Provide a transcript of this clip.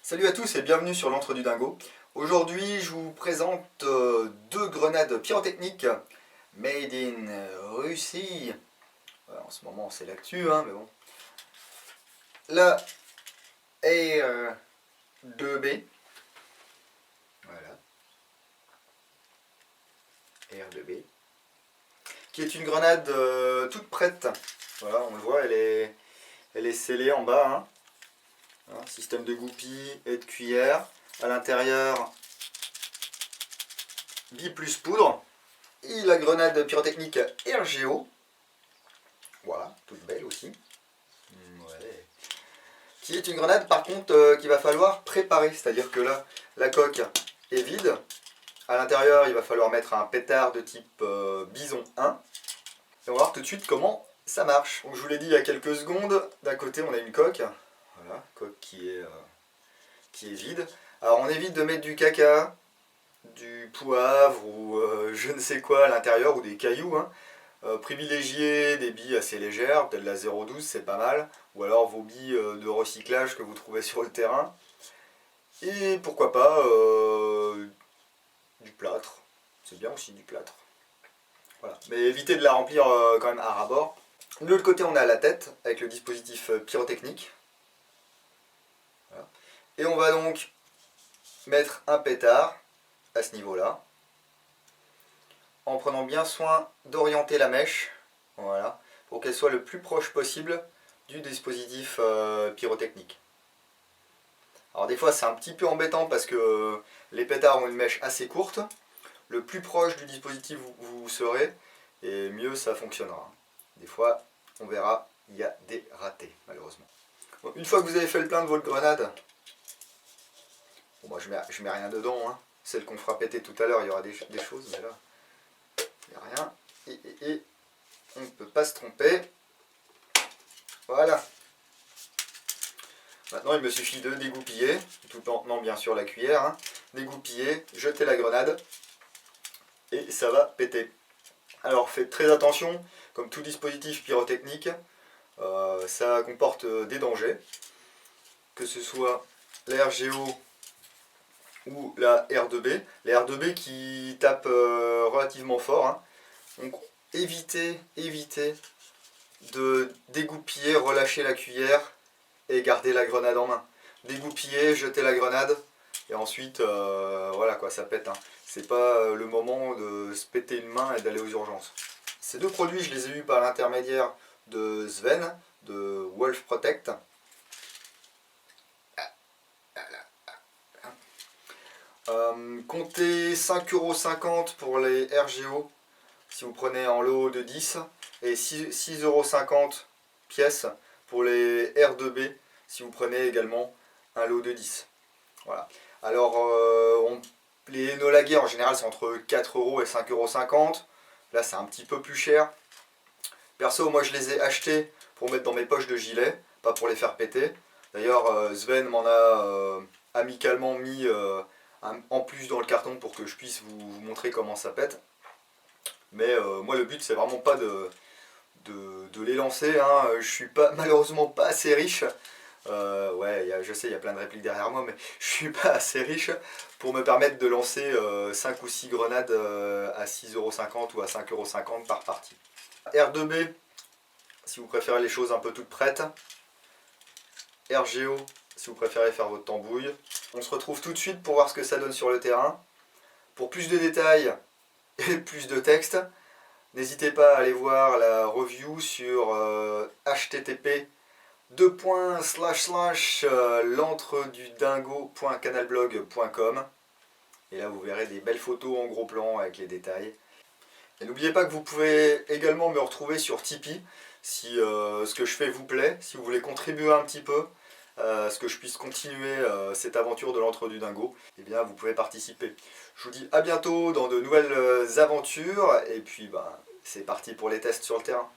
Salut à tous et bienvenue sur l'Antre du Dingo. Aujourd'hui, je vous présente deux grenades pyrotechniques made in Russie. Voilà, en ce moment, c'est l'actu, hein, mais bon. La Air 2B. Voilà. Air 2B. Qui est une grenade toute prête. Voilà, on le voit, elle est scellée en bas. Hein. Voilà, système de goupille et de cuillère. À l'intérieur, billes plus poudre. Et la grenade pyrotechnique RGO. Voilà, toute belle aussi. Ouais. Qui est une grenade par contre qu'il va falloir préparer. C'est-à-dire que là, la coque est vide. À l'intérieur, il va falloir mettre un pétard de type Bison 1. Et on va voir tout de suite comment ça marche. Donc, je vous l'ai dit il y a quelques secondes. D'un côté, on a une coque. Voilà, coque qui est vide. Alors, on évite de mettre du caca, du poivre ou je ne sais quoi à l'intérieur, ou des cailloux. Hein. Privilégiez des billes assez légères, peut-être la 0,12 c'est pas mal, ou alors vos billes de recyclage que vous trouvez sur le terrain. Et pourquoi pas du plâtre, c'est bien aussi du plâtre. Voilà. Mais évitez de la remplir quand même à ras-bord. De l'autre côté on a la tête avec le dispositif pyrotechnique. Voilà. Et on va donc mettre un pétard à ce niveau-là, en prenant bien soin d'orienter la mèche, voilà, pour qu'elle soit le plus proche possible du dispositif pyrotechnique. Alors des fois c'est un petit peu embêtant parce que les pétards ont une mèche assez courte. Le plus proche du dispositif vous serez, et mieux ça fonctionnera. Des fois, on verra, il y a des ratés malheureusement. Bon, une fois que vous avez fait le plein de votre grenade, bon, moi je mets rien dedans, hein. Celle qu'on fera péter tout à l'heure, il y aura des choses, mais là, il n'y a rien. Et on ne peut pas se tromper. Voilà. Maintenant, il me suffit de dégoupiller, tout en tenant bien sûr la cuillère. Hein. Dégoupiller, jeter la grenade, et ça va péter. Alors faites très attention, comme tout dispositif pyrotechnique, ça comporte des dangers. Que ce soit la RGO ou la R2B. La R2B qui tape relativement fort. Hein. Donc évitez de dégoupiller, relâcher la cuillère et garder la grenade en main. Dégoupiller, jeter la grenade et ensuite voilà quoi, ça pète. Hein. C'est pas le moment de se péter une main et d'aller aux urgences. Ces deux produits, je les ai eus par l'intermédiaire de Sven, de Wolf Protect. Comptez 5,50 € pour les RGO si vous prenez en lot de 10 et 6,50 € pièces pour les R2B si vous prenez également un lot de 10. Voilà. Alors les Enola Gay en général c'est entre 4 € et 5,50 €. Là c'est un petit peu plus cher. Perso moi je les ai achetés pour mettre dans mes poches de gilet, pas pour les faire péter. D'ailleurs Sven m'en a amicalement mis en plus dans le carton pour que je puisse vous montrer comment ça pète. Mais moi le but c'est vraiment pas de les lancer, hein. Je suis malheureusement pas assez riche. Ouais, je sais, il y a plein de répliques derrière moi, mais je suis pas assez riche pour me permettre de lancer 5 ou 6 grenades à 6,50 € ou à 5,50 € par partie. R2B, si vous préférez les choses un peu toutes prêtes. RGO, si vous préférez faire votre tambouille. On se retrouve tout de suite pour voir ce que ça donne sur le terrain. Pour plus de détails et plus de texte, n'hésitez pas à aller voir la review sur http://l'entredudingo.canalblog.com et là vous verrez des belles photos en gros plan avec les détails. Et n'oubliez pas que vous pouvez également me retrouver sur Tipeee si ce que je fais vous plaît, si vous voulez contribuer un petit peu à ce que je puisse continuer cette aventure de l'Antre du Dingo, eh bien vous pouvez participer. Je vous dis à bientôt dans de nouvelles aventures et puis c'est parti pour les tests sur le terrain.